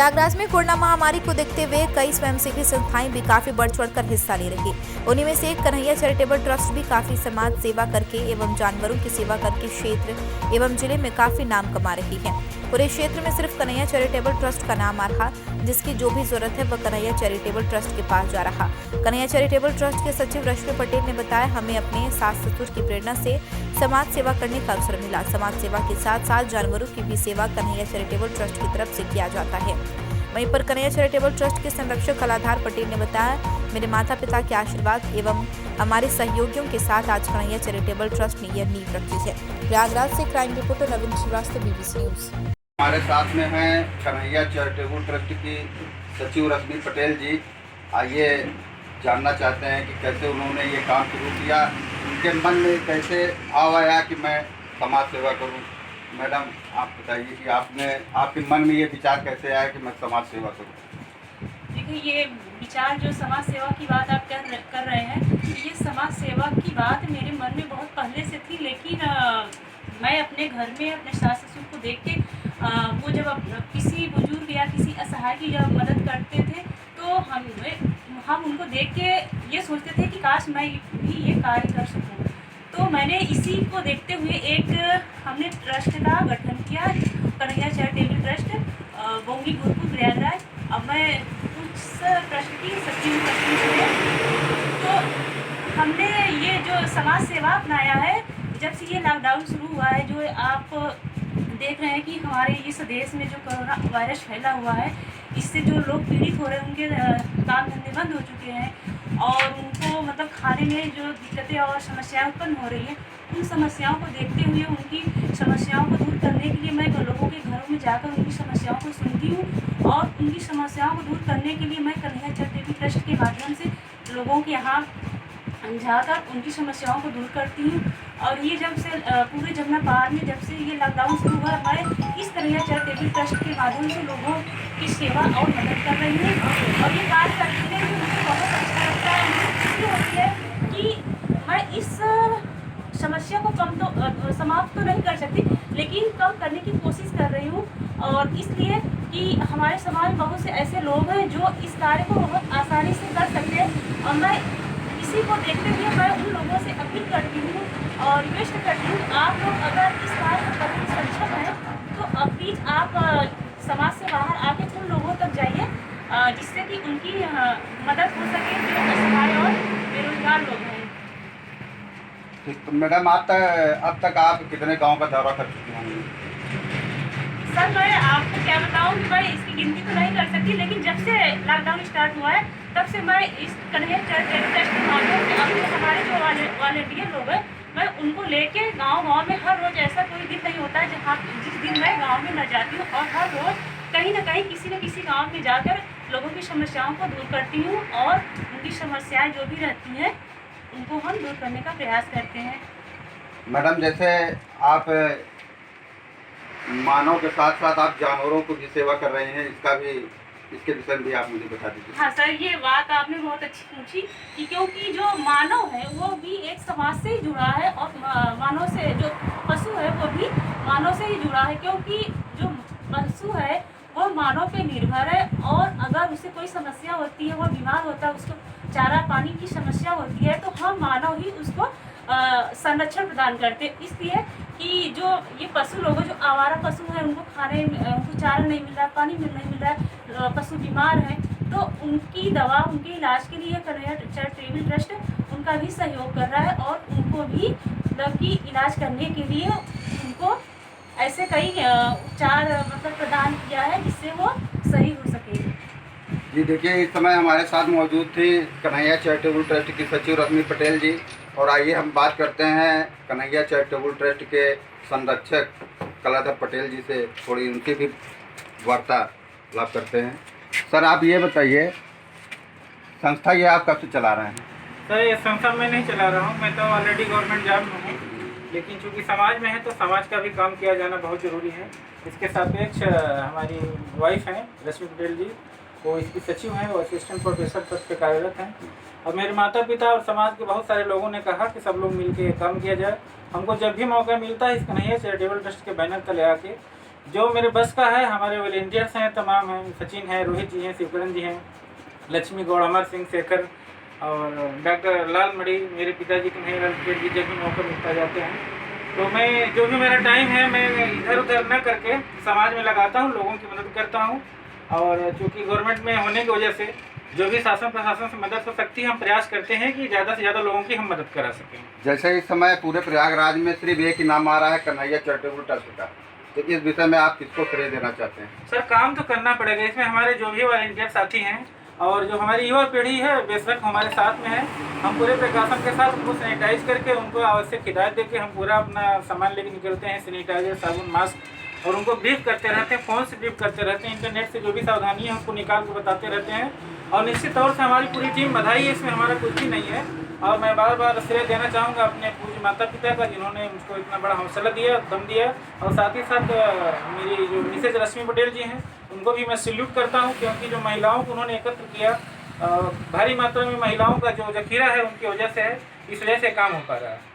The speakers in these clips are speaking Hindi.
प्रयागराज में कोरोना महामारी को देखते हुए कई स्वयंसेवी संस्थाएं भी काफी बढ़ चढ़कर हिस्सा ले रही। उन्हीं में से कन्हैया चैरिटेबल ट्रस्ट भी काफी समाज सेवा करके एवं जानवरों की सेवा करके क्षेत्र एवं जिले में काफी नाम कमा रही है। पूरे क्षेत्र में सिर्फ कन्हैया चैरिटेबल ट्रस्ट का नाम आ रहा, जिसकी जो भी जरूरत है वह कन्हैया चैरिटेबल ट्रस्ट के पास जा रहा। कन्हैया चैरिटेबल ट्रस्ट के सचिव रश्मि पटेल ने बताया, हमें अपने सास ससुर की प्रेरणा से समाज सेवा करने का अवसर मिला। समाज सेवा के साथ साथ जानवरों की भी सेवा कन्हैया चैरिटेबल ट्रस्ट की तरफ से किया जाता है। वहीं पर कन्हैया चैरिटेबल ट्रस्ट के संरक्षक कलाधार पटेल ने बताया, मेरे माता पिता के आशीर्वाद एवं हमारे सहयोगियों के साथ आज कन्हैया चैरिटेबल ट्रस्ट ने यह नींव रखी है। प्रयागराज से क्राइम रिपोर्टर नवीन श्रीवास्तव, BBC न्यूज। हमारे साथ में हैं कन्हैया चैरिटेबल ट्रस्ट की सचिव रश्मि पटेल जी। आइए जानना चाहते हैं कि कैसे उन्होंने ये काम शुरू किया, उनके मन में कैसे भाव आया कि मैं समाज सेवा करूं। मैडम, आप बताइए कि आपके मन में ये विचार कैसे आया कि मैं समाज सेवा करूं। देखिए, ये विचार जो समाज सेवा की बात आप कर रहे हैं, ये समाज सेवा की बात मेरे मन में बहुत पहले से थी, लेकिन मैं अपने घर में अपने सास ससुर को देख के वो जब किसी बुजुर्ग या किसी असहाय की जब मदद करते थे तो हम उनको देख के ये सोचते थे कि काश मैं भी ये कार्य कर सकूं। तो मैंने इसी को देखते हुए हमने ट्रस्ट का गठन किया, कन्हैया चैरिटेबल ट्रस्ट, बोंगी गुरपुर प्रयागराज। अब मैं उस ट्रस्ट की सचिव हूँ। तो हमने ये जो समाज सेवा अपनाया है, जब से ये लॉकडाउन शुरू हुआ है, जो आप देख रहे हैं कि हमारे इस देश में जो कोरोना वायरस फैला हुआ है, इससे जो लोग पीड़ित हो रहे हैं, उनके काम धंधे बंद हो चुके हैं और उनको मतलब खाने में जो दिक्कतें और समस्याएं उत्पन्न हो रही हैं, उन समस्याओं को देखते हुए उनकी समस्याओं को दूर करने के लिए मैं लोगों के घरों में जाकर उनकी समस्याओं को सुनती हूँ और उनकी समस्याओं को दूर करने के लिए मैं कन्हैया चैरिटेबल ट्रस्ट के माध्यम से लोगों के यहाँ जाकर उनकी समस्याओं को दूर करती हूँ। और ये जब से पूरे जमुना पहाड़ में जब से ये लॉकडाउन शुरू हुआ, मैं इस कन्हैया चैरिटेबल ट्रस्ट के माध्यम से लोगों की सेवा और मदद कर रही हूँ और ये कार्य करते हुए मुझे बहुत अच्छा लगता है। मुझे खुशी होती है कि मैं इस समस्या को समाप्त तो नहीं कर सकती, लेकिन कम करने की कोशिश कर रही हूँ। और इसलिए कि हमारे समाज में बहुत से ऐसे लोग हैं जो इस कार्य को बहुत आसानी से कर सकते हैं और मैं इसी को देखते हुए मैं उन लोगों से अपील करती हूँ और रिक्वेस्ट करती हूँ, आप लोग अगर इस कार्य को करने में सक्षम हैं तो प्लीज़ आप समाज से बाहर आके उन लोगों तक जाइए जिससे कि उनकी मदद हो सके, जो असहाय और बेरोजगार लोग हैं। तो मैडम, अब तक आप कितने गांव का दौरा कर चुकी होंगी? सर, मैं आपको क्या बताऊँ कि मैं इसकी गिनती तो नहीं कर सकती, लेकिन जब से लॉकडाउन स्टार्ट हुआ है तब से मैं इस कन्हैया चैरिटेबल ट्रस्ट के माध्यम से अपने हमारे जो वॉलंटियर लोग हैं, मैं उनको लेके गांव में हर रोज़ ऐसा कोई दिन नहीं होता है जिस दिन मैं गांव में न जाती हूँ और हर रोज़ कहीं ना कहीं किसी न किसी गांव में जाकर लोगों की समस्याओं को दूर करती हूँ और उनकी समस्याएं जो भी रहती हैं उनको हम दूर करने का प्रयास करते हैं। मैडम, जैसे आप मानव के साथ साथ आप जानवरों को भी सेवा कर रहे हैं, इसके विषय में भी आप मुझे बता दीजिए। हाँ सर, ये बात आपने बहुत अच्छी पूछी कि क्योंकि जो मानव है वो भी एक समाज से ही जुड़ा है और मानव से जो पशु है वो भी मानव से ही जुड़ा है, क्योंकि जो पशु है वो मानव पे निर्भर है और अगर उसे कोई समस्या होती है, वो बीमार होता है, उसको चारा पानी की समस्या होती है, तो हम मानव ही उसको संरक्षण प्रदान करते हैं। इसलिए कि जो ये पशु लोग जो आवारा पशु हैं, उनको उनको चारा नहीं मिल रहा, पानी नहीं मिल रहा है, पशु बीमार हैं, तो उनकी दवा, उनके इलाज के लिए कन्हैया चैरिटेबल ट्रस्ट उनका भी सहयोग कर रहा है और उनको भी मतलब कि इलाज करने के लिए उनको ऐसे कई उपचार मतलब प्रदान किया है जिससे वो सही हो सके। जी देखिए, इस समय हमारे साथ मौजूद थी कन्हैया चैरिटेबल ट्रस्ट की सचिव रश्मि पटेल जी। और आइए हम बात करते हैं कन्हैया चैरिटेबल ट्रस्ट के संरक्षक कलाधर पटेल जी से, थोड़ी उनकी भी वार्तालाप करते हैं। सर, आप ये बताइए, संस्था ये आप कब से चला रहे हैं? सर, ये संस्था मैं नहीं चला रहा हूँ, मैं तो ऑलरेडी गवर्नमेंट जॉब में हूँ, लेकिन चूँकि समाज में है तो समाज का भी काम किया जाना बहुत ज़रूरी है। इसके सापेक्ष हमारी वाइफ हैं रश्मि पटेल जी, वो इसकी सचिव हैं, वो असिस्टेंट प्रोफेसर पद पे कार्यरत हैं। और मेरे माता पिता और समाज के बहुत सारे लोगों ने कहा कि सब लोग मिलकर काम किया जाए। हमको जब भी मौका मिलता है इस कन्हैया चैरिटेबल ट्रस्ट के बैनर तले आके जो मेरे बस का है, हमारे वॉलेंटियर्स हैं, तमाम हैं, सचिन है, रोहित जी हैं, शिवकरण जी हैं, लक्ष्मी गौड़, अमर सिंह, शेखर और डॉक्टर लाल मड़ी, मेरे पिताजी के नहीं पेट जी जब भी मौका मिलता जाते हैं। तो मैं जो भी मेरा टाइम है मैं इधर उधर न करके समाज में लगाता हूँ, लोगों की मदद करता हूँ। और चूँकि गवर्नमेंट में होने की वजह से जो भी शासन प्रशासन से मदद हो सकती है, हम प्रयास करते हैं कि ज़्यादा से ज़्यादा लोगों की हम मदद करा सकें। जैसे इस समय पूरे प्रयागराज में सिर्फ एक ही नाम आ रहा है, कन्हैया चैरिटेबल ट्रस्ट का, तो इस विषय में आप किसको श्रेय देना चाहते हैं? सर, काम तो करना पड़ेगा। इसमें हमारे जो भी वॉलंटियर साथी हैं और जो हमारी युवा पीढ़ी है बेशक हमारे साथ में है। हम पूरे प्रकाशन के साथ उनको सैनिटाइज करके, उनको आवश्यक हिदायत देके हम पूरा अपना सामान लेके निकलते हैं, सैनिटाइजर, साबुन, मास्क, और उनको ब्रीफ करते रहते हैं, फ़ोन से ब्रीफ करते रहते हैं, इंटरनेट से जो भी सावधानी है उनको निकाल के बताते रहते हैं। और निश्चित तौर से हमारी पूरी टीम बधाई है, इसमें हमारा कुछ भी नहीं है। और मैं बार बार श्रेय देना चाहूँगा अपने पूज्य माता पिता का, जिन्होंने मुझको इतना बड़ा हौसला दिया, दम दिया। और साथ ही साथ मेरी जो मिसेज रश्मि पटेल जी हैं, उनको भी मैं सैल्यूट करता हूँ, क्योंकि जो महिलाओं को उन्होंने एकत्र किया, भारी मात्रा में महिलाओं का जो जखीरा है उनकी वजह से है, इस वजह से काम हो पा रहा है।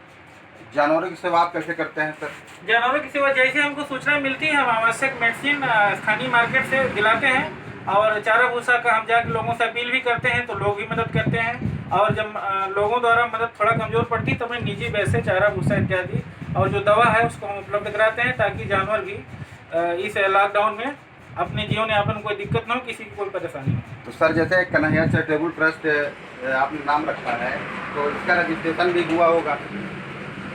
जानवरों की सेवा आप कैसे करते हैं सर? जानवरों की सेवा जैसे हमको सूचना मिलती है, हम आवश्यक मेडिसिन स्थानीय मार्केट से दिलाते हैं। और चारा भूसा का हम जाकर लोगों से अपील भी करते हैं, तो लोग भी मदद करते हैं। और जब लोगों द्वारा मदद थोड़ा कमज़ोर पड़ती तो मैं निजी वैसे चारा भूसा इत्यादि और जो दवा है उसको हम उपलब्ध कराते हैं, ताकि जानवर भी इस लॉकडाउन में अपने जीवन यापन कोई दिक्कत ना हो, किसी की कोई परेशानी हो। तो सर, जैसे कन्हैया चैरिटेबल ट्रस्ट आपने नाम रखा है, तो इसका रजिस्ट्रेशन भी हुआ होगा?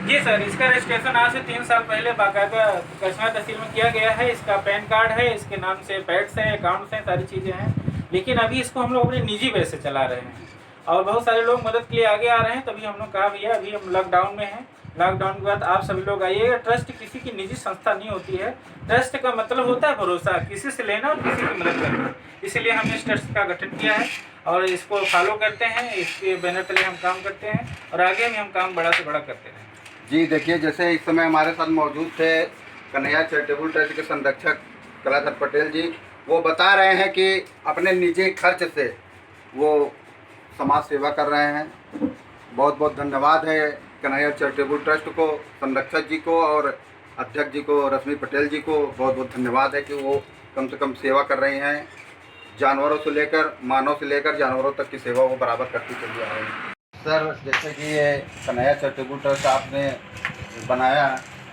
जी सर, इसका रजिस्ट्रेशन आज से 3 साल पहले बाकायदा कचना तहसील में किया गया है। इसका पैन कार्ड है, इसके नाम से पैड्स हैं, अकाउंट्स हैं, सारी चीज़ें हैं। लेकिन अभी इसको हम लोग अपने निजी वैसे चला रहे हैं और बहुत सारे लोग मदद के लिए आगे आ रहे हैं। तभी हम लोग कहा भैया अभी हम लॉकडाउन में हैं, लॉकडाउन के बाद आप सभी लोग आइएगा। ट्रस्ट किसी की निजी संस्था नहीं होती है। ट्रस्ट का मतलब होता है भरोसा, किसी से लेना और किसी की मदद करना। इसलिए हमने इस ट्रस्ट का गठन किया है और इसको फॉलो करते हैं, इसके बैनर तले हम काम करते हैं और आगे भी हम काम बड़ा से बड़ा करते रहें। जी देखिए, जैसे इस समय हमारे साथ मौजूद थे कन्हैया चैरिटेबल ट्रस्ट के संरक्षक कलाधर पटेल जी। वो बता रहे हैं कि अपने निजी खर्च से वो समाज सेवा कर रहे हैं। बहुत बहुत धन्यवाद है कन्हैया चैरिटेबल ट्रस्ट को, संरक्षक जी को और अध्यक्ष जी को, रश्मि पटेल जी को बहुत बहुत धन्यवाद है कि वो कम से कम सेवा कर रही हैं। जानवरों से लेकर, मानव से लेकर जानवरों तक की सेवा वो बराबर करती चली आ रही है। सर, जैसे कि ये कन्हैया चैरिटेबल ट्रस्ट आपने बनाया,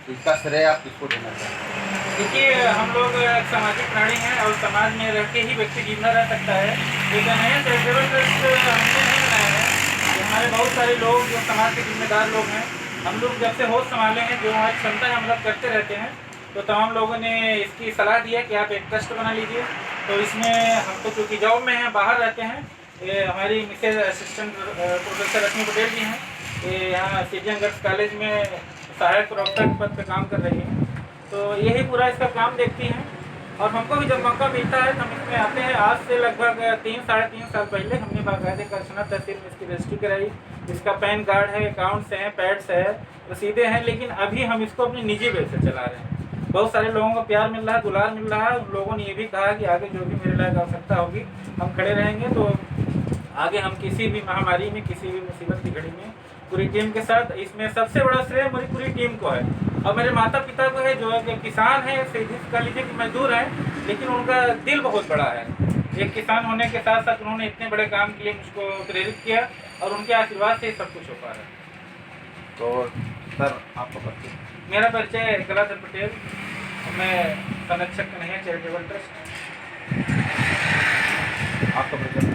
इसका श्रेय आप किसको देना चाहते हैं? देखिए, हम लोग एक सामाजिक प्राणी हैं और समाज में रह के ही व्यक्ति जिंदा रह सकता है। ये कन्हैया चैरिटेबल ट्रस्ट हमने नहीं बनाया है, ये हमारे बहुत सारे लोग जो समाज के जिम्मेदार लोग हैं, हम लोग जब से होश संभाले हैं, जो हमारी क्षमता है हम लोग करते रहते हैं। तो तमाम लोगों ने इसकी सलाह दी है कि आप एक ट्रस्ट बना लीजिए। तो इसमें हम तो क्योंकि जॉब में हैं, बाहर रहते हैं, ये हमारी मिसेज असिस्टेंट प्रोफेसर रश्मि पटेल जी हैं, ये यहाँ सीजीएम गर्ल्स कॉलेज में सहायक प्रवक्ता के पद पर काम कर रही हैं। तो यही पूरा इसका काम देखती हैं और हमको भी जब मौका मिलता है तो हम इसमें आते हैं। आज से लगभग 3-3.5 साल पहले हमने बाकायदे कचना तहसील में इसकी रजिस्ट्री कराई। इसका पैन कार्ड है, अकाउंट्स हैं, पैड्स है, रसीदें हैं। लेकिन अभी हम इसको अपनी निजी वे से चला रहे हैं। बहुत सारे लोगों को प्यार मिल रहा है, दुलार मिल रहा है। उन लोगों ने ये भी कहा कि आगे जो भी मेरे लायक आवश्यकता होगी हम खड़े रहेंगे। तो आगे हम किसी भी महामारी में, किसी भी मुसीबत की घड़ी में पूरी टीम के साथ, इसमें सबसे बड़ा श्रेय मेरी पूरी टीम को है और मेरे माता पिता को है, जो एक किसान है, सीधे कह लीजिए कि मजदूर हैं, लेकिन उनका दिल बहुत बड़ा है। एक किसान होने के साथ साथ उन्होंने इतने बड़े काम के लिए मुझको प्रेरित किया और उनके आशीर्वाद से सब कुछ हो पा रहा है। तो सर, आपका परिचय? मेरा परिचय कलाधर पटेल, मैं संरक्षक कन्हैया चैरिटेबल ट्रस्ट। आपका परिचय?